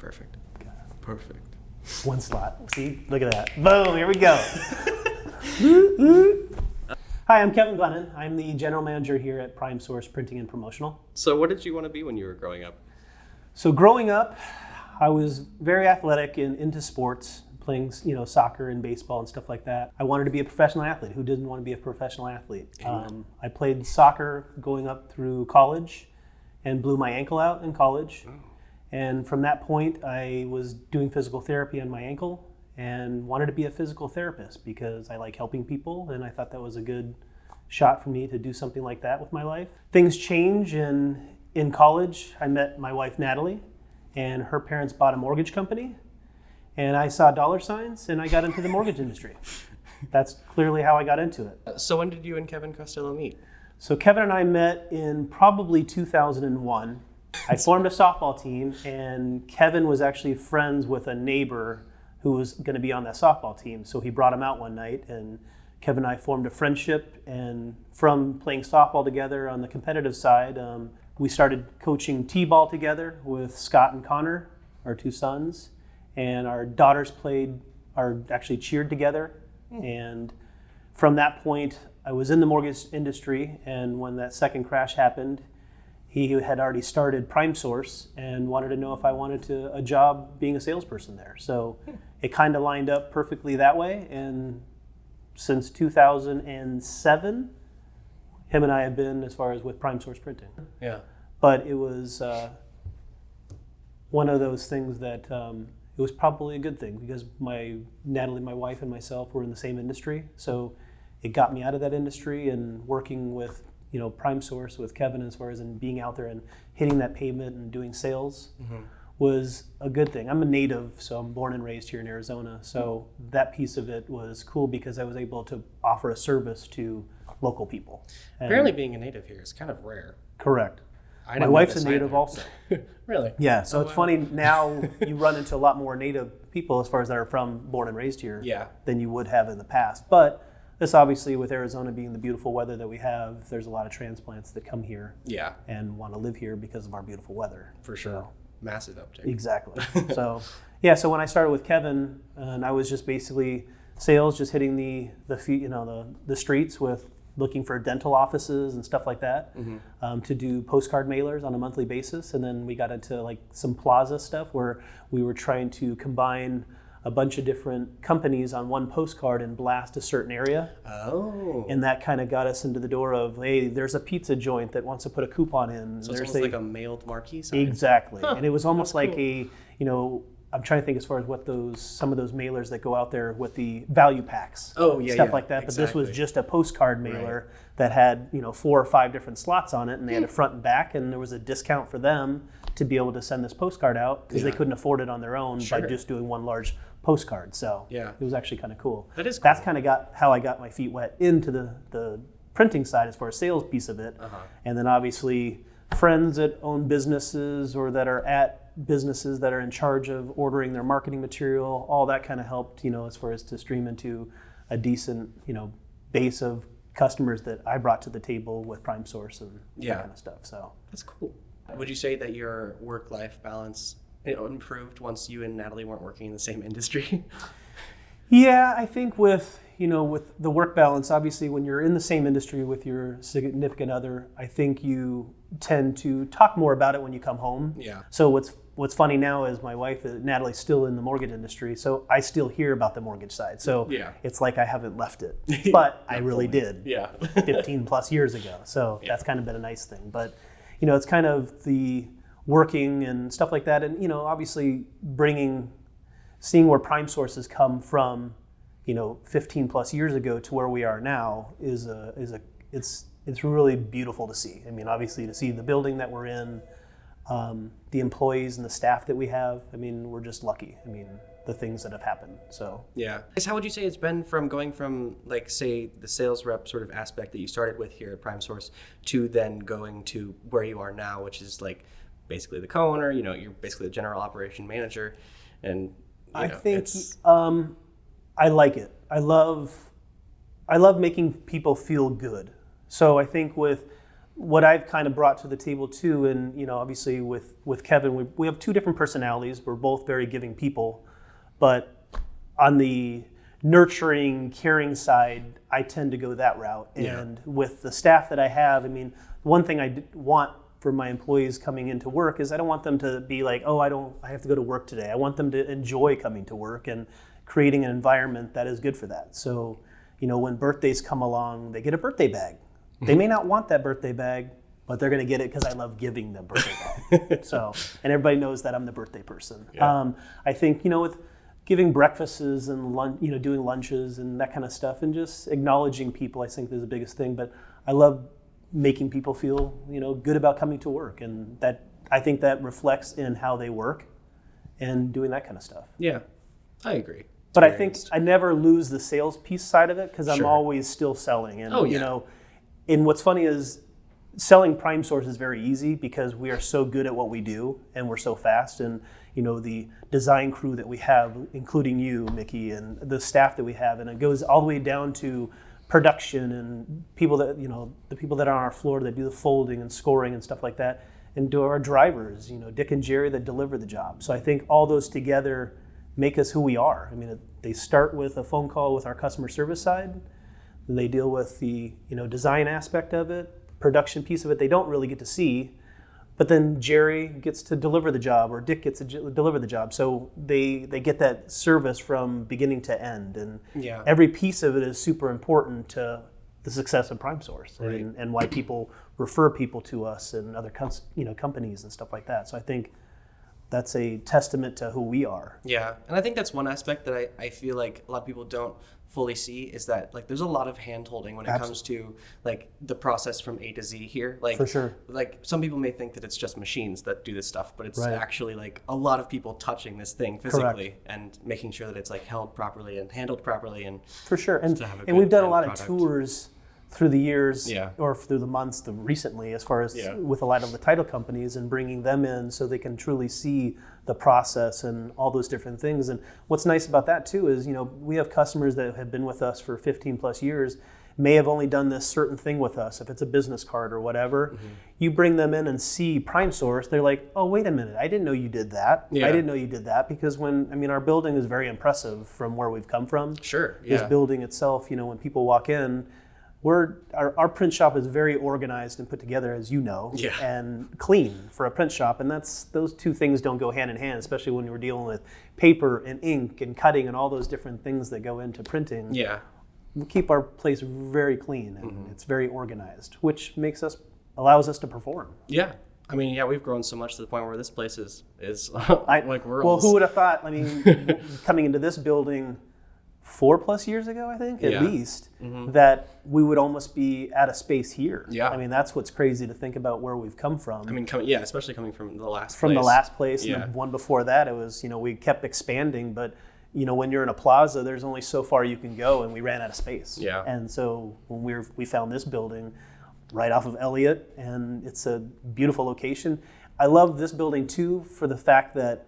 Perfect. Perfect. One slot. See, look at that. Boom, here we go. Hi, I'm Kevin Glennen. I'm the general manager here at Prime Source Printing and Promotional. So what did you want to be when you were growing up? So growing up, I was very athletic and into sports, playing soccer and baseball and stuff like that. I wanted to be a professional athlete. Who didn't want to be a professional athlete? I played soccer going up through college and blew my ankle out in college. Oh. And from that point, I was doing physical therapy on my ankle and wanted to be a physical therapist because I like helping people, and I thought that was a good shot for me to do something like that with my life. Things change, and in college, I met my wife, Natalie, and her parents bought a mortgage company, and I saw dollar signs, and I got into the mortgage industry. That's clearly how I got into it. So when did you and Kevin Costello meet? So Kevin and I met in probably 2001. I formed a softball team, and Kevin was actually friends with a neighbor who was going to be on that softball team. So he brought him out one night, and Kevin and I formed a friendship. And from playing softball together on the competitive side, we started coaching t-ball together with Scott and Connor, our two sons. And our daughters actually cheered together. And from that point, I was in the mortgage industry. And when that second crash happened, he had already started Prime Source and wanted to know if I wanted a job being a salesperson there. So it kind of lined up perfectly that way. And since 2007, him and I have been as far as with Prime Source Printing. Yeah. But it was one of those things that it was probably a good thing because Natalie, my wife, and myself were in the same industry. So it got me out of that industry and working with Prime Source with Kevin as far as in being out there and hitting that pavement and doing sales was a good thing. I'm a native, so I'm born and raised here in Arizona. So that piece of it was cool because I was able to offer a service to local people. And apparently being a native here is kind of rare. Correct. My wife's a native also. Really? Yeah, so it's funny now you run into a lot more native people as far as that are born and raised here than you would have in the past. But this obviously, with Arizona being the beautiful weather that we have, there's a lot of transplants that come here and want to live here because of our beautiful weather. For sure. So, massive uptick. Exactly. So when I started with Kevin, and I was just basically sales, just hitting the streets with looking for dental offices and stuff like that, to do postcard mailers on a monthly basis. And then we got into like some plaza stuff where we were trying to combine a bunch of different companies on one postcard and blast a certain area. Oh. And that kind of got us into the door of, hey, there's a pizza joint that wants to put a coupon in. So it's almost like a mailed marquee sign. Exactly. Huh. And it was almost like cool. I'm trying to think as far as what some of those mailers that go out there with the value packs. Stuff like that. But this was just a postcard mailer that had 4 or 5 different slots on it, and they had a front and back, and there was a discount for them to be able to send this postcard out because they couldn't afford it on their own by just doing one large postcard. So it was actually kind of cool. That is cool. That's kind of how I got my feet wet into the printing side as far as sales piece of it. And then obviously friends that own businesses or that are at businesses that are in charge of ordering their marketing material, all that kind of helped, as far as to stream into a decent, base of customers that I brought to the table with Prime Source and that kind of stuff. So that's cool. Would you say that your work-life balance improved once you and Natalie weren't working in the same industry? Yeah, I think with the work balance, obviously when you're in the same industry with your significant other, I think you tend to talk more about it when you come home. Yeah. So what's funny now is my wife, Natalie's still in the mortgage industry, so I still hear about the mortgage side. So it's like I haven't left it, but I really did 15 plus years ago. So that's kind of been a nice thing. But, it's kind of the working and stuff like that. And, obviously seeing where Prime Source has come from, 15 plus years ago to where we are now it's really beautiful to see. I mean, obviously to see the building that we're in, the employees and the staff that we have. I mean, we're just lucky. I mean, the things that have happened. So how would you say it's been from going from, like, say, the sales rep sort of aspect that you started with here at Prime Source to then going to where you are now, which is like basically the co-owner, you're basically the general operation manager, and I think I like it. I love making people feel good. So I think with what I've kind of brought to the table too, and obviously with Kevin, we have two different personalities. We're both very giving people, but on the nurturing, caring side, I tend to go that route. And with the staff that I have, I mean, one thing I want for my employees coming into work is I don't want them to be like, oh, I have to go to work today. I want them to enjoy coming to work and creating an environment that is good for that. So, when birthdays come along, they get a birthday bag. They may not want that birthday bag, but they're going to get it because I love giving them birthday bag. So, and everybody knows that I'm the birthday person. Yeah. I think, with giving breakfasts and doing lunches and that kind of stuff, and just acknowledging people, I think is the biggest thing. But I love making people feel, good about coming to work, and that I think that reflects in how they work and doing that kind of stuff. Yeah, I agree. But I think I never lose the sales piece side of it because I'm always still selling. And and what's funny is selling Prime Source is very easy because we are so good at what we do and we're so fast. And the design crew that we have, including you, Mickey, and the staff that we have, and it goes all the way down to production and people that the people that are on our floor that do the folding and scoring and stuff like that, and to our drivers, Dick and Jerry that deliver the job. So I think all those together make us who we are. I mean, they start with a phone call with our customer service side. Then they deal with the design aspect of it, production piece of it. They don't really get to see, but then Jerry gets to deliver the job, or Dick gets to deliver the job. So they get that service from beginning to end, and every piece of it is super important to the success of Prime Source, right. and why people refer people to us and other companies and stuff like that. So I think that's a testament to who we are. Yeah, and I think that's one aspect that I feel like a lot of people don't fully see, is that there's a lot of hand holding when it comes to the process from A to Z here. For sure. Some people may think that it's just machines that do this stuff, but it's actually a lot of people touching this thing physically. Correct. And making sure that it's held properly and handled properly. And for sure. And we've done a lot of tours through the years or through the months recently, as far as with a lot of the title companies, and bringing them in so they can truly see the process and all those different things. And what's nice about that too is, we have customers that have been with us for 15 plus years, may have only done this certain thing with us. If it's a business card or whatever, you bring them in and see Prime Source, they're like, oh, wait a minute, I didn't know you did that. I didn't know you did that, because our building is very impressive from where we've come from. Sure. This building itself, when people walk in, our print shop is very organized and put together, as you know, and clean for a print shop. And those two things don't go hand in hand, especially when we're dealing with paper and ink and cutting and all those different things that go into printing. Yeah, we keep our place very clean, and it's very organized, which allows us to perform. Yeah. We've grown so much to the point where this place is well, who would have thought? Coming into this building 4+ years ago, I think, at least, that we would almost be out of space here. Yeah. That's what's crazy to think about where we've come from. Especially coming from the last place. From the last place, and the one before that, it was, we kept expanding, but, when you're in a plaza, there's only so far you can go, and we ran out of space. Yeah. And so when we found this building right off of Elliott, and it's a beautiful location. I love this building, too, for the fact that,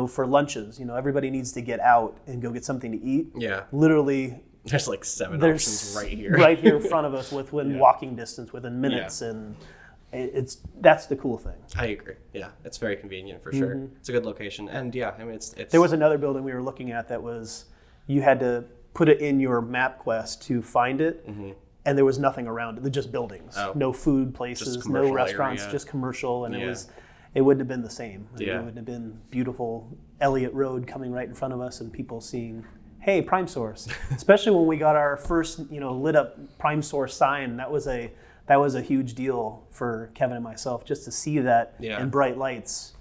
for lunches, everybody needs to get out and go get something to eat. Yeah. Literally, there's 7 options right here. Right here in front of us, within walking distance, within minutes, and that's the cool thing. I agree. Yeah, it's very convenient for sure. It's a good location, and it's. There was another building we were looking at that was, you had to put it in your MapQuest to find it. And there was nothing around it, just buildings, no food places, no restaurants, just commercial, and it wouldn't have been the same. It wouldn't have been beautiful Elliott Road coming right in front of us and people seeing, hey, Prime Source. Especially when we got our first, lit up Prime Source sign. That was a huge deal for Kevin and myself, just to see that in bright lights.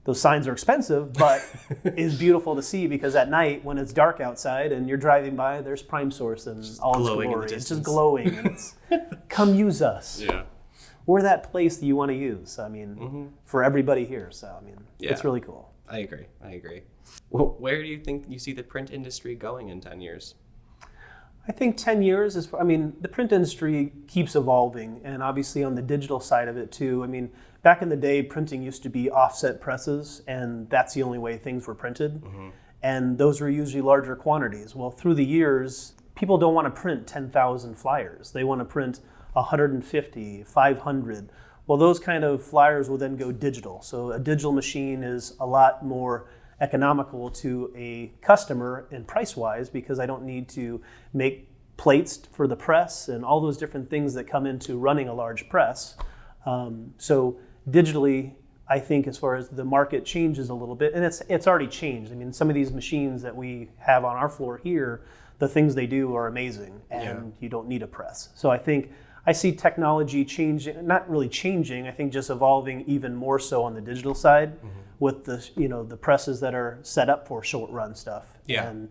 Those signs are expensive, but it's beautiful to see, because at night when it's dark outside and you're driving by, there's Prime Source and all its glory. It's just glowing, and it's come use us. Yeah. We're that place that you want to use. For everybody here. So, it's really cool. I agree. Well, where do you think you see the print industry going in 10 years? I think 10 years is, the print industry keeps evolving, and obviously on the digital side of it too. Back in the day, printing used to be offset presses, and that's the only way things were printed. And those were usually larger quantities. Well, through the years, people don't want to print 10,000 flyers. They want to print 150, 500. Well, those kind of flyers will then go digital. So a digital machine is a lot more economical to a customer and price-wise, because I don't need to make plates for the press and all those different things that come into running a large press. So digitally, I think as far as the market changes a little bit, and it's already changed. I mean, some of these machines that we have on our floor here, the things they do are amazing, and you don't need a press. So I think I see technology changing, not really changing, I think just evolving even more so on the digital side with the presses that are set up for short run stuff. Yeah. And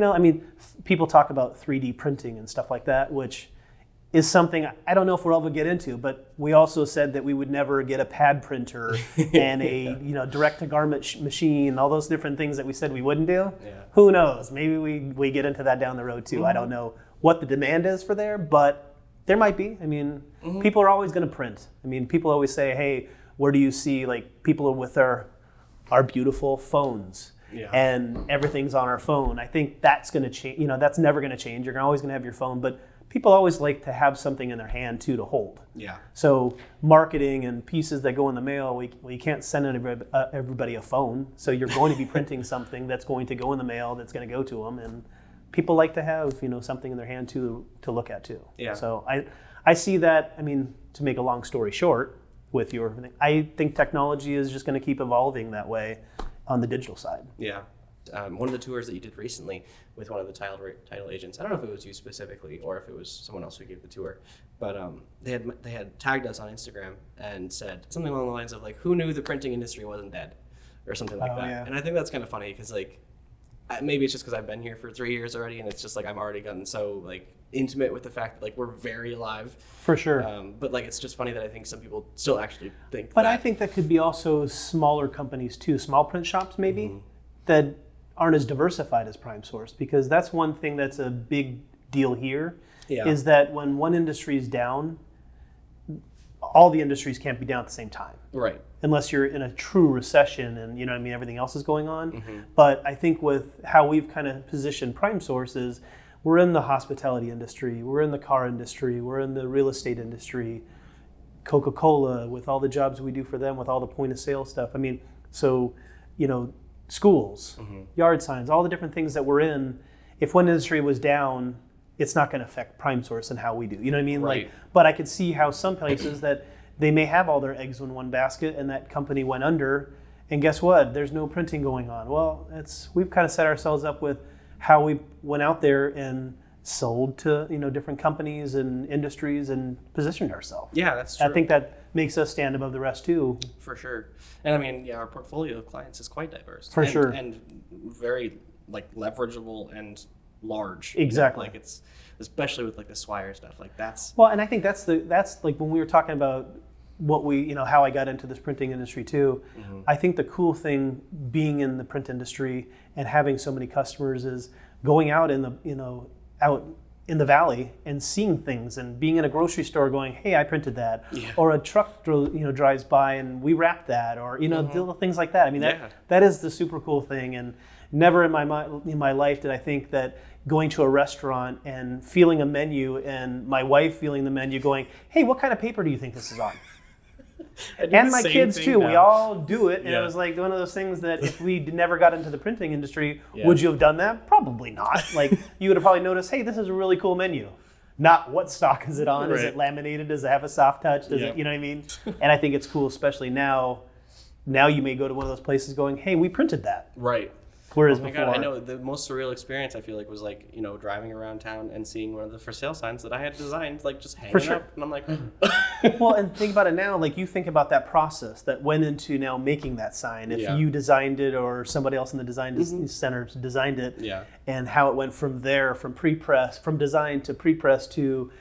I mean, people talk about 3D printing and stuff like that, which is something I don't know if we'll ever get into, but we also said that we would never get a pad printer and a direct to garment machine, all those different things that we said we wouldn't do. Yeah. Who knows? Maybe we get into that down the road too. I don't know what the demand is for there, but there might be. I mean, people are always going to print. I mean, people always say, hey, where do you see like people with our beautiful phones? Yeah. And everything's on our phone. I think that's going to change. That's never going to change. You're always going to have your phone, but people always like to have something in their hand too to hold. Yeah. So marketing and pieces that go in the mail, you can't send everybody a phone. So you're going to be printing something that's going to go in the mail, that's going to go to them, and people like to have something in their hand to look at too. Yeah. So I see that. I mean, to make a long story short, with your thing, I think technology is just going to keep evolving that way on the digital side. Yeah. One of the tours that you did recently with one of the title agents, I don't know if it was you specifically or if it was someone else who gave the tour, but they had tagged us on Instagram and said something along the lines of like, who knew the printing industry wasn't dead, or something like that. Yeah. And I think that's kind of funny because like maybe it's just because I've been here for 3 years already, and it's just like I've already gotten so like intimate with the fact that like we're very alive. For sure. But like it's just funny that I think some people still actually think. But I think that could be also smaller companies too, small print shops maybe, that aren't as diversified as Prime Source, because that's one thing that's a big deal here, is that when one industry is down, all the industries can't be down at the same time. Right. Unless you're in a true recession and everything else is going on. But I think with how we've kind of positioned Prime Source is we're in the hospitality industry, we're in the car industry, we're in the real estate industry, Coca-Cola, with all the jobs we do for them, with all the point of sale stuff. I mean, so, schools, yard signs, all the different things that we're in. If one industry was down, it's not going to affect Prime Source and how we do. You know what I mean? Right. Like, but I could see how some places that they may have all their eggs in one basket, and that company went under, and guess what? There's no printing going on. Well, we've kind of set ourselves up with how we went out there and sold to different companies and industries and positioned ourselves. Yeah, that's true. I think that makes us stand above the rest too. For sure. And I mean, our portfolio of clients is quite diverse. For sure. And very like leverageable and large. Exactly. Like it's, especially with like the Swire stuff, like that's. Well, and I think that's like when we were talking about what how I got into this printing industry too. I think the cool thing being in the print industry and having so many customers is going out in the, out in the valley and seeing things, and being in a grocery store going, hey, I printed that. Yeah. Or a truck drives by and we wrapped that, or little things like that. I mean, that is the super cool thing. And never in my life did I think that going to a restaurant and feeling a menu and my wife feeling the menu going, hey, what kind of paper do you think this is on? And my kids too. Now. We all do it, and it was like one of those things that if we never got into the printing industry, would you have done that? Probably not. Like you would have probably noticed, hey, this is a really cool menu. Not what stock is it on? Right. Is it laminated? Does it have a soft touch? Does it? You know what I mean? And I think it's cool, especially now. Now you may go to one of those places going, hey, we printed that. Right. Whereas oh my before, God, I know the most surreal experience I feel like was like driving around town and seeing one of the for sale signs that I had designed, like just hanging up, and I'm like, well, and think about it now. Like you think about that process that went into now making that sign. If you designed it or somebody else in the design center designed it, and how it went from there, from pre-press, from design to pre-press to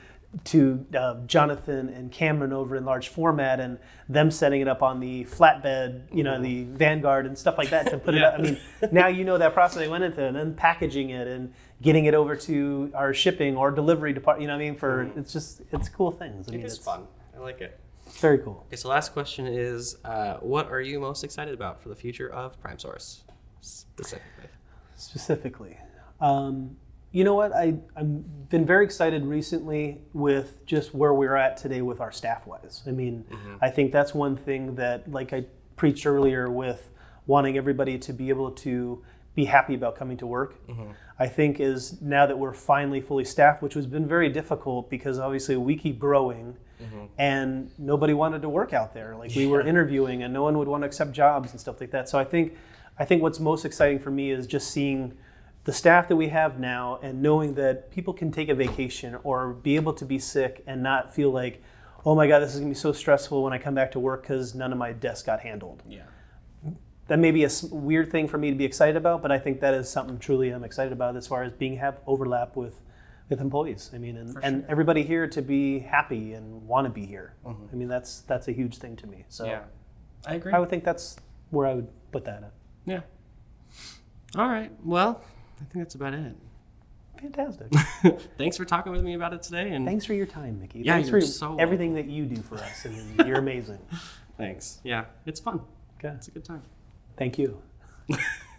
Jonathan and Cameron over in large format, and them setting it up on the flatbed, the Vanguard and stuff like that to put it up. I mean, now that process they went into, and then packaging it and getting it over to our shipping or delivery department. It's cool things. It's fun. I like it. It's very cool. Okay, so last question is, what are you most excited about for the future of Prime Source specifically? You know what? I've been very excited recently with just where we're at today with our staff-wise. I mean, I think that's one thing that, like I preached earlier with wanting everybody to be able to be happy about coming to work. I think is now that we're finally fully staffed, which has been very difficult because obviously we keep growing and nobody wanted to work out there. Like we were interviewing and no one would want to accept jobs and stuff like that. So I think what's most exciting for me is just seeing the staff that we have now and knowing that people can take a vacation or be able to be sick and not feel like, oh my God, this is gonna be so stressful when I come back to work because none of my desks got handled. Yeah. That may be a weird thing for me to be excited about, but I think that is something truly I'm excited about as far as have overlap with employees. I mean, and everybody here to be happy and want to be here. I mean, that's a huge thing to me. So Yeah, I agree. I would think that's where I would put that at. Yeah. All right. Well, I think that's about it. Fantastic. Thanks for talking with me about it today. And Thanks for your time, Mickey. Yeah, Thanks you're for so everything that you do for us. I mean, you're amazing. Thanks. Yeah, it's fun. Okay. It's a good time. Thank you.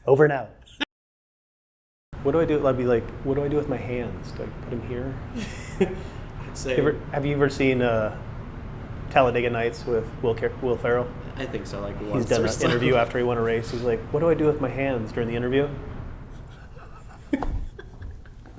Over and out. What do I do? I'd be like, what do I do with my hands? Do I put them here? I'd say. Have you ever seen Talladega Nights with Will Ferrell? I think so. Like He's once done or an so. interview after he won a race. He's like, what do I do with my hands during the interview?